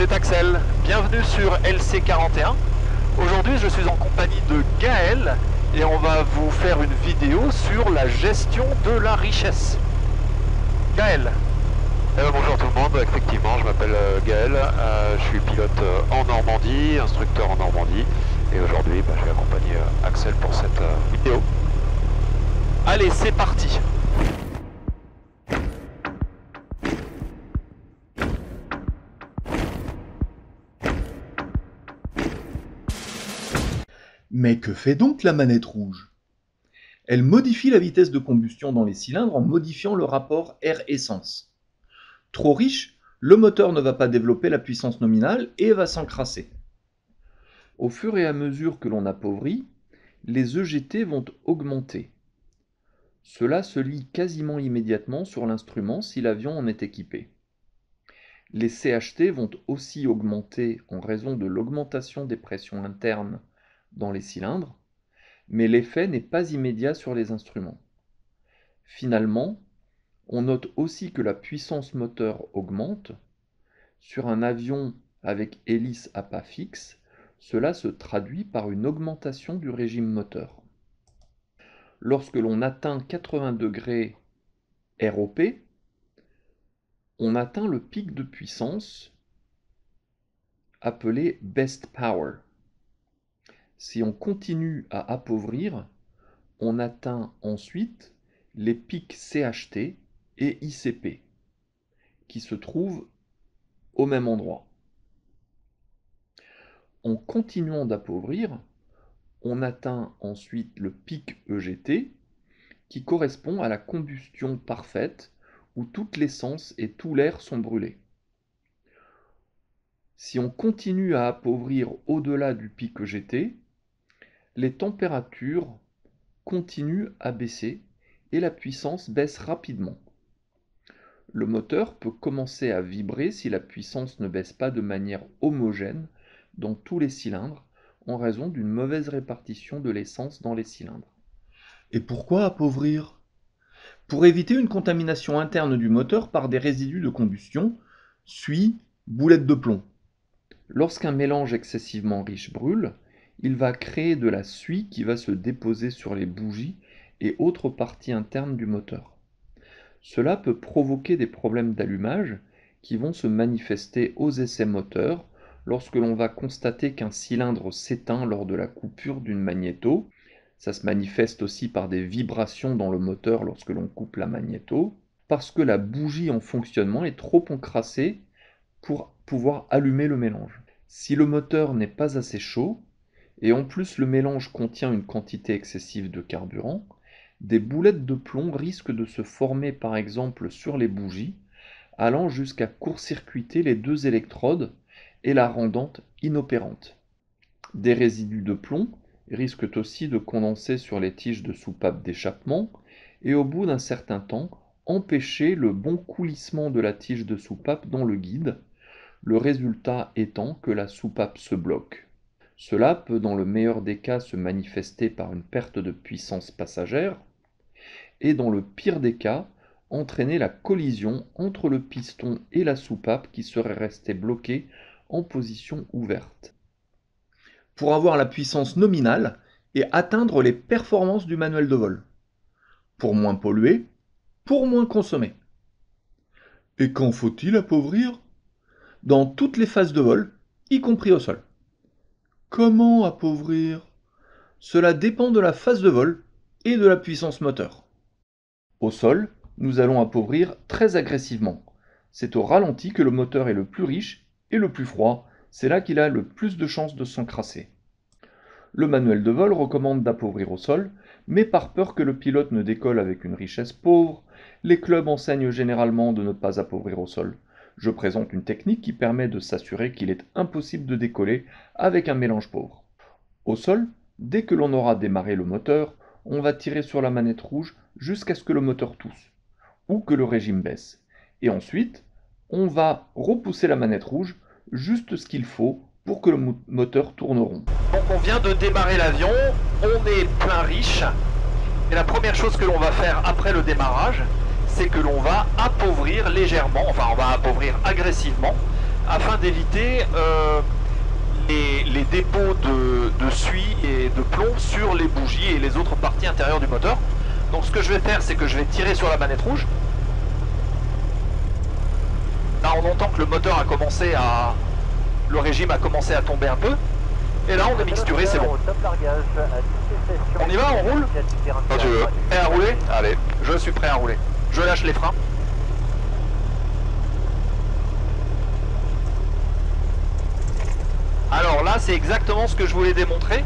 c'est Axel, bienvenue sur LC41. Aujourd'hui je suis en compagnie de Gaël et on va vous faire une vidéo sur la gestion de la richesse. Gaël. Bonjour tout le monde, effectivement je m'appelle Gaël, je suis pilote en Normandie, instructeur en Normandie et aujourd'hui je vais accompagner Axel pour cette vidéo. Allez, c'est parti. Mais que fait donc la manette rouge? Elle modifie la vitesse de combustion dans les cylindres en modifiant le rapport air-essence. Trop riche, le moteur ne va pas développer la puissance nominale et va s'encrasser. Au fur et à mesure que l'on appauvrit, les EGT vont augmenter. Cela se lit quasiment immédiatement sur l'instrument si l'avion en est équipé. Les CHT vont aussi augmenter en raison de l'augmentation des pressions internes dans les cylindres, mais l'effet n'est pas immédiat sur les instruments. Finalement, on note aussi que la puissance moteur augmente. Sur un avion avec hélice à pas fixe, cela se traduit par une augmentation du régime moteur. Lorsque l'on atteint 80 degrés ROP, on atteint le pic de puissance appelé best power. Si on continue à appauvrir, on atteint ensuite les pics CHT et ICP, qui se trouvent au même endroit. En continuant d'appauvrir, on atteint ensuite le pic EGT, qui correspond à la combustion parfaite, où toute l'essence et tout l'air sont brûlés. Si on continue à appauvrir au-delà du pic EGT, les températures continuent à baisser et la puissance baisse rapidement. Le moteur peut commencer à vibrer si la puissance ne baisse pas de manière homogène dans tous les cylindres en raison d'une mauvaise répartition de l'essence dans les cylindres. Et pourquoi appauvrir? Pour éviter une contamination interne du moteur par des résidus de combustion, suie, boulettes de plomb. Lorsqu'un mélange excessivement riche brûle, il va créer de la suie qui va se déposer sur les bougies et autres parties internes du moteur. Cela peut provoquer des problèmes d'allumage qui vont se manifester aux essais moteurs lorsque l'on va constater qu'un cylindre s'éteint lors de la coupure d'une magnéto. Ça se manifeste aussi par des vibrations dans le moteur lorsque l'on coupe la magnéto, parce que la bougie en fonctionnement est trop encrassée pour pouvoir allumer le mélange. Si le moteur n'est pas assez chaud, et en plus le mélange contient une quantité excessive de carburant, des boulettes de plomb risquent de se former par exemple sur les bougies, allant jusqu'à court-circuiter les deux électrodes et la rendant inopérante. Des résidus de plomb risquent aussi de condenser sur les tiges de soupape d'échappement et au bout d'un certain temps empêcher le bon coulissement de la tige de soupape dans le guide, le résultat étant que la soupape se bloque. Cela peut dans le meilleur des cas se manifester par une perte de puissance passagère et dans le pire des cas entraîner la collision entre le piston et la soupape qui serait restée bloquée en position ouverte. Pour avoir la puissance nominale et atteindre les performances du manuel de vol. Pour moins polluer, pour moins consommer. Et quand faut-il appauvrir? Dans toutes les phases de vol, y compris au sol. Comment appauvrir? Cela dépend de la phase de vol et de la puissance moteur. Au sol, nous allons appauvrir très agressivement. C'est au ralenti que le moteur est le plus riche et le plus froid. C'est là qu'il a le plus de chances de s'encrasser. Le manuel de vol recommande d'appauvrir au sol, mais par peur que le pilote ne décolle avec une richesse pauvre, les clubs enseignent généralement de ne pas appauvrir au sol. Je présente une technique qui permet de s'assurer qu'il est impossible de décoller avec un mélange pauvre. Au sol, dès que l'on aura démarré le moteur, on va tirer sur la manette rouge jusqu'à ce que le moteur tousse, ou que le régime baisse. Et ensuite, on va repousser la manette rouge juste ce qu'il faut pour que le moteur tourne rond. Donc on vient de démarrer l'avion, on est plein riche, et la première chose que l'on va faire après le démarrage, c'est que l'on va appauvrir légèrement, enfin on va appauvrir agressivement, afin d'éviter les dépôts de suie et de plomb sur les bougies et les autres parties intérieures du moteur. Donc ce que je vais faire, c'est que je vais tirer sur la manette rouge. Là on entend que le moteur a commencé à... le régime a commencé à tomber un peu. Et là on est mixturé, c'est bon. On y va, on roule? Quand tu veux. Prêt à rouler? Allez. Je suis prêt à rouler. Je lâche les freins. Alors là, c'est exactement ce que je voulais démontrer.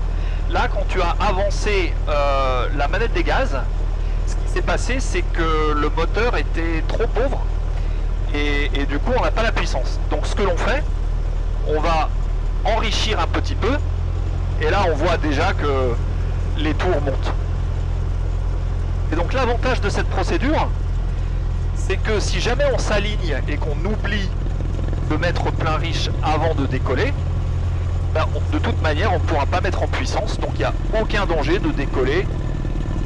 Là, quand tu as avancé la manette des gaz, ce qui s'est passé, c'est que le moteur était trop pauvre et du coup, on n'a pas la puissance. Donc ce que l'on fait, on va enrichir un petit peu et là, on voit déjà que les tours montent. Et donc l'avantage de cette procédure, c'est que si jamais on s'aligne et qu'on oublie de mettre plein riche avant de décoller, de toute manière on ne pourra pas mettre en puissance, donc il n'y a aucun danger de décoller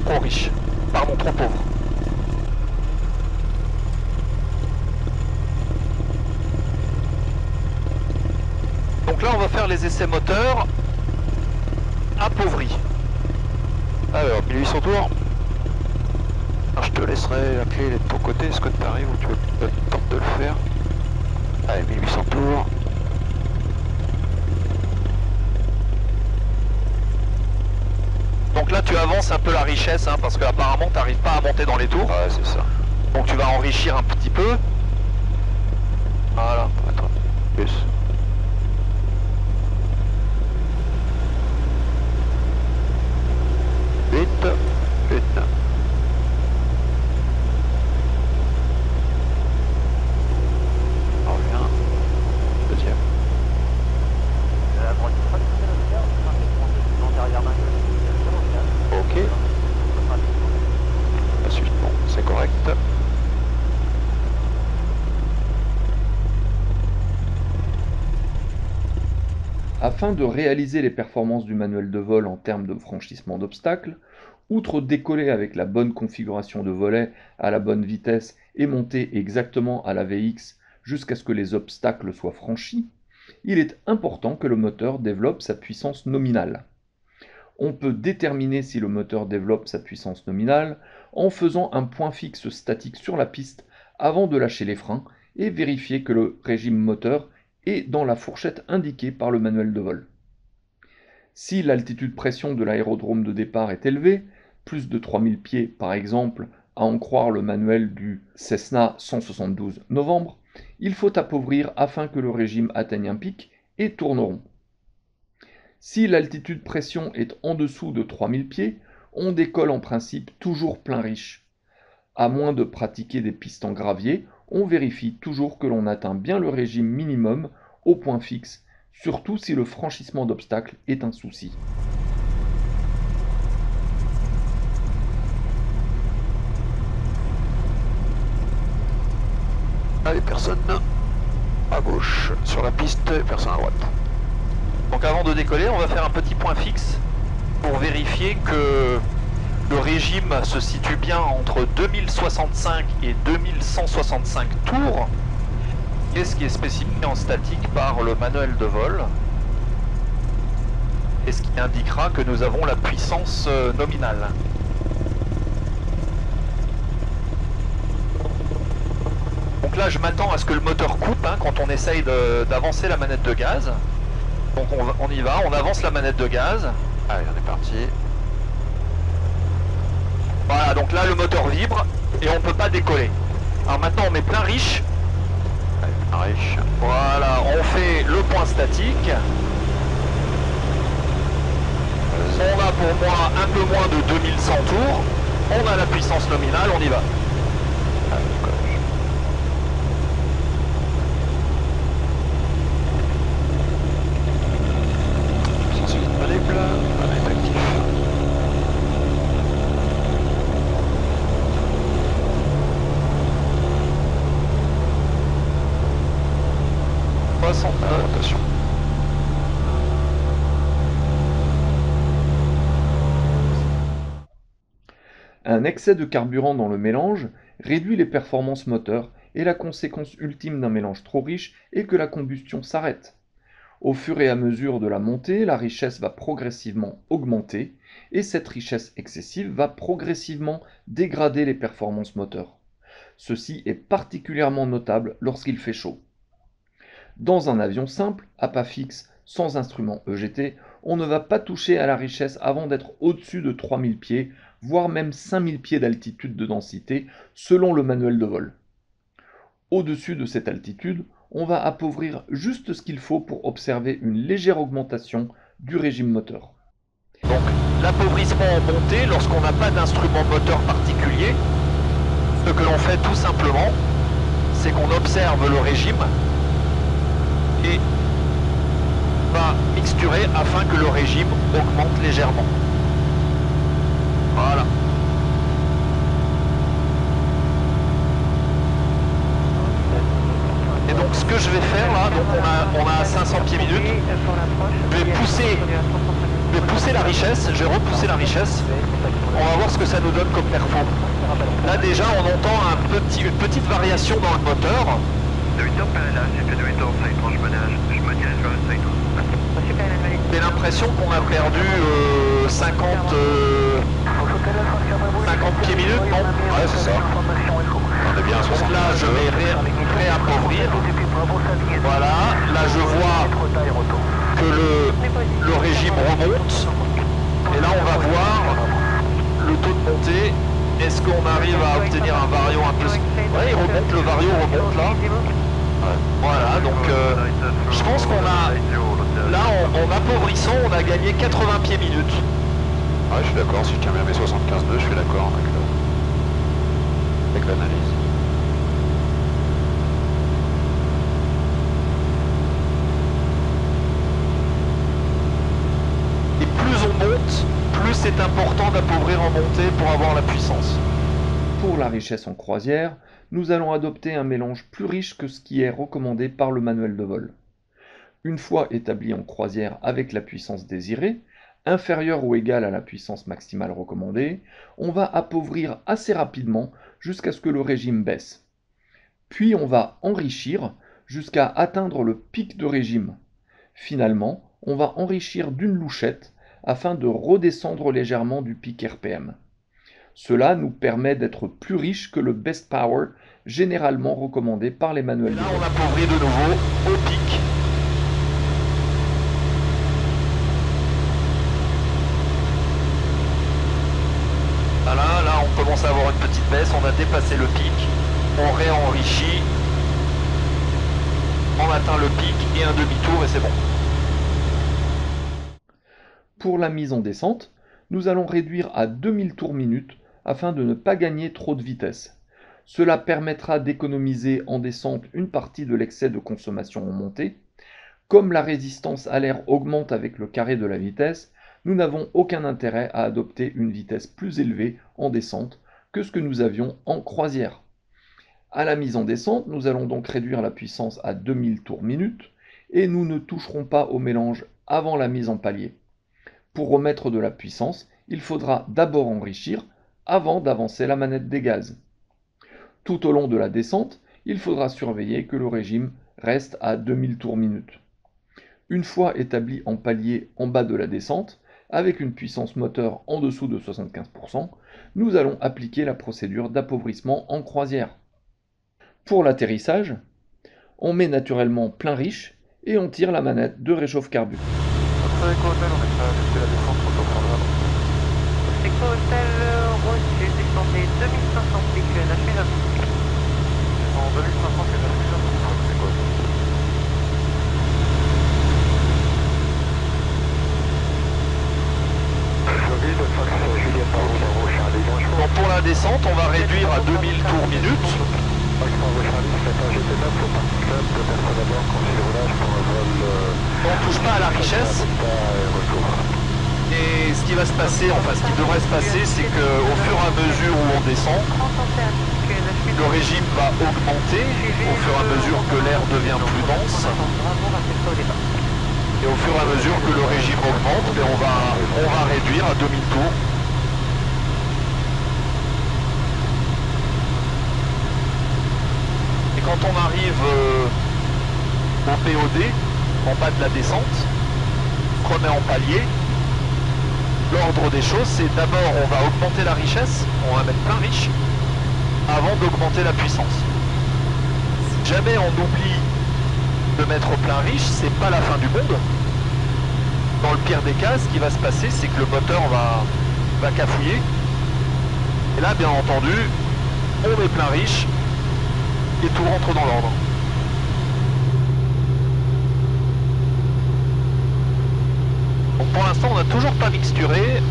trop riche, pardon, trop pauvre. Donc là on va faire les essais moteurs appauvris. Alors, 1800 tours. Alors, je te laisserai la clé de ton côté. Est-ce que tu arrives ou tu tentes de le faire? Allez, 1800 tours. Donc là tu avances un peu la richesse, hein, parce qu'apparemment tu n'arrives pas à monter dans les tours. Ouais, c'est ça. Donc tu vas enrichir un petit peu. Voilà. Attends, plus. Vite, vite. On revient. Deuxième. Ok. La suite, bon, c'est correct. Afin de réaliser les performances du manuel de vol en termes de franchissement d'obstacles, outre décoller avec la bonne configuration de volet à la bonne vitesse et monter exactement à la VX jusqu'à ce que les obstacles soient franchis, il est important que le moteur développe sa puissance nominale. On peut déterminer si le moteur développe sa puissance nominale en faisant un point fixe statique sur la piste avant de lâcher les freins et vérifier que le régime moteur est dans la fourchette indiquée par le manuel de vol. Si l'altitude pression de l'aérodrome de départ est élevée, plus de 3000 pieds par exemple, à en croire le manuel du Cessna 172 novembre, il faut appauvrir afin que le régime atteigne un pic et tourne rond. Si l'altitude pression est en dessous de 3000 pieds, on décolle en principe toujours plein riche. À moins de pratiquer des pistes en gravier, on vérifie toujours que l'on atteint bien le régime minimum au point fixe, surtout si le franchissement d'obstacles est un souci. Allez, personne à gauche sur la piste, personne à droite. Donc avant de décoller, on va faire un petit point fixe pour vérifier que le régime se situe bien entre 2065 et 2165 tours, et ce qui est spécifié en statique par le manuel de vol, et ce qui indiquera que nous avons la puissance nominale. Donc là, je m'attends à ce que le moteur coupe hein, quand on essaye d'avancer la manette de gaz. Donc on y va, on avance la manette de gaz. Allez, on est parti. Voilà, donc là le moteur vibre et on ne peut pas décoller. Alors maintenant on met plein riche. Allez, plein riche. Voilà, on fait le point statique. On a pour moi un peu moins de 2100 tours. On a la puissance nominale, on y va. Allez, coche. Puissance disponible. On est actif. Attention. Un excès de carburant dans le mélange réduit les performances moteurs et la conséquence ultime d'un mélange trop riche est que la combustion s'arrête. Au fur et à mesure de la montée, la richesse va progressivement augmenter, et cette richesse excessive va progressivement dégrader les performances moteurs. Ceci est particulièrement notable lorsqu'il fait chaud. Dans un avion simple, à pas fixe, sans instrument EGT, on ne va pas toucher à la richesse avant d'être au-dessus de 3000 pieds, voire même 5000 pieds d'altitude de densité, selon le manuel de vol. Au-dessus de cette altitude, on va appauvrir juste ce qu'il faut pour observer une légère augmentation du régime moteur. Donc l'appauvrissement en montée, lorsqu'on n'a pas d'instrument moteur particulier, ce que l'on fait tout simplement, c'est qu'on observe le régime et va mixturer afin que le régime augmente légèrement. Voilà. Et donc ce que je vais faire là, donc on a 500 pieds minutes, je vais pousser la richesse, je vais repousser la richesse, on va voir ce que ça nous donne comme perfo. Là déjà on entend une petite variation dans le moteur. J'ai l'impression qu'on a perdu 50 pieds minutes, non? Ouais, c'est ça. On est bien à 60. Donc là je vais réappauvrir. Voilà, là je vois que le régime remonte. Et là on va voir le taux de montée. Est-ce qu'on arrive à obtenir un vario un peu... Ouais, il remonte, le vario remonte là. Ouais. Voilà, donc je pense qu'on a... Là, en appauvrissant, on a gagné 80 pieds minutes. Ouais, je suis d'accord, si je tiens bien mes 75 nœuds, je suis d'accord avec l'analyse. Et plus on monte, plus c'est important d'appauvrir en montée pour avoir la puissance. Pour la richesse en croisière, nous allons adopter un mélange plus riche que ce qui est recommandé par le manuel de vol. Une fois établi en croisière avec la puissance désirée, inférieure ou égale à la puissance maximale recommandée, on va appauvrir assez rapidement jusqu'à ce que le régime baisse. Puis on va enrichir jusqu'à atteindre le pic de régime. Finalement, on va enrichir d'une louchette afin de redescendre légèrement du pic RPM. Cela nous permet d'être plus riche que le best power généralement recommandé par les manuels. Là, on appauvrit de nouveau au pic. Voilà, là on commence à avoir une petite baisse, on a dépassé le pic, on réenrichit, on atteint le pic et un demi-tour et c'est bon. Pour la mise en descente, nous allons réduire à 2000 tours minute afin de ne pas gagner trop de vitesse. Cela permettra d'économiser en descente une partie de l'excès de consommation en montée. Comme la résistance à l'air augmente avec le carré de la vitesse, nous n'avons aucun intérêt à adopter une vitesse plus élevée en descente que ce que nous avions en croisière. À la mise en descente, nous allons donc réduire la puissance à 2000 tours minute et nous ne toucherons pas au mélange avant la mise en palier. Pour remettre de la puissance, il faudra d'abord enrichir avant d'avancer la manette des gaz. Tout au long de la descente, il faudra surveiller que le régime reste à 2000 tours minute. Une fois établi en palier en bas de la descente, avec une puissance moteur en dessous de 75%, nous allons appliquer la procédure d'appauvrissement en croisière. Pour l'atterrissage, on met naturellement plein riche et on tire la manette de réchauffe-carburant. Donc pour la descente, on va réduire à 2000 tours minute. On ne touche pas à la richesse. Et ce qui va se passer, enfin ce qui devrait se passer, c'est qu'au fur et à mesure où on descend, le régime va augmenter au fur et à mesure que l'air devient plus dense. Et au fur et à mesure que le régime augmente, on va réduire à 2000 tours. quand on arrive au POD, en bas de la descente, prenez en palier, l'ordre des choses, c'est d'abord on va augmenter la richesse, on va mettre plein riche, avant d'augmenter la puissance. Si jamais on oublie de mettre plein riche, c'est pas la fin du monde. Dans le pire des cas, ce qui va se passer, c'est que le moteur va cafouiller. Et là, bien entendu, on met plein riche et tout rentre dans l'ordre. Donc pour l'instant, on n'a toujours pas mixturé.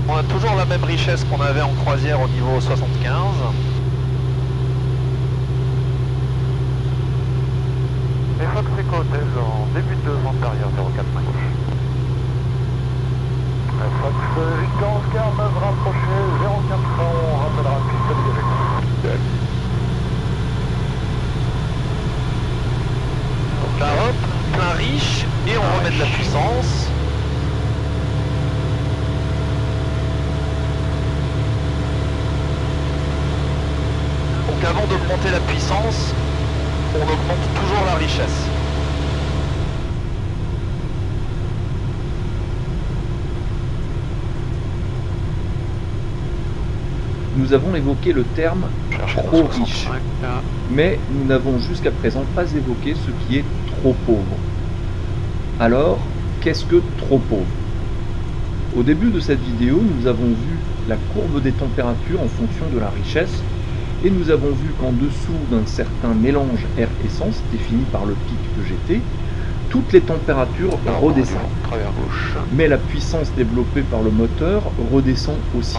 On a toujours la même richesse qu'on avait en croisière au niveau 75. Et Fox Echo Hotel en début de vente arrière 045. Fox Victor Oscar 9 rapproché 04, on rappellera piste dégagée. Donc là hop, plein riche et on remet de la puissance. Donc avant d'augmenter la puissance, on augmente toujours la richesse. Nous avons évoqué le terme trop riche, mais nous n'avons jusqu'à présent pas évoqué ce qui est trop pauvre. Alors, qu'est-ce que trop pauvre? Au début de cette vidéo, nous avons vu la courbe des températures en fonction de la richesse, et nous avons vu qu'en dessous d'un certain mélange air-essence défini par le pic de GT, toutes les températures redescendent. Mais la puissance développée par le moteur redescend aussi.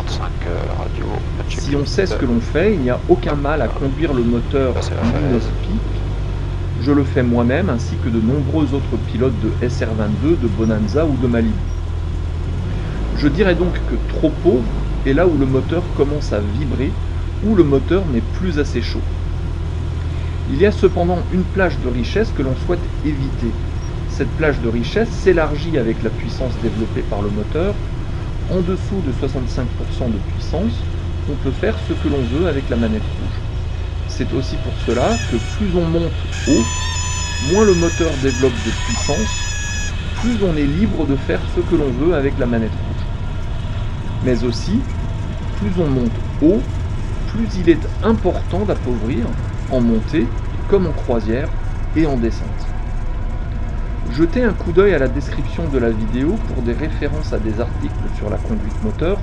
Si on sait ce que l'on fait, il n'y a aucun mal à conduire le moteur Lunos Peak. Je le fais moi-même ainsi que de nombreux autres pilotes de SR22, de Bonanza ou de Malibu. Je dirais donc que trop pauvre est là où le moteur commence à vibrer, où le moteur n'est plus assez chaud. Il y a cependant une plage de richesse que l'on souhaite éviter. Cette plage de richesse s'élargit avec la puissance développée par le moteur. En dessous de 65% de puissance, on peut faire ce que l'on veut avec la manette rouge. C'est aussi pour cela que plus on monte haut, moins le moteur développe de puissance, plus on est libre de faire ce que l'on veut avec la manette rouge. Mais aussi, plus on monte haut, plus il est important d'appauvrir en montée comme en croisière et en descente. Jetez un coup d'œil à la description de la vidéo pour des références à des articles sur la conduite moteur.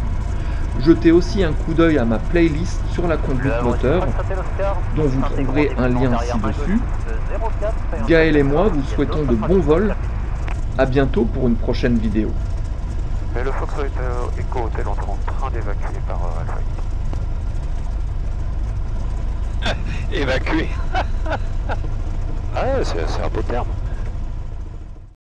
Jetez aussi un coup d'œil à ma playlist sur la conduite moteur, dont vous trouverez un lien ci-dessus. Gaël et moi vous souhaitons de bons vols. À bientôt pour une prochaine vidéo. Et le Fox Echo Hotel entre en train d'évacuer par Alpha. Évacuer. Ah, c'est un beau terme.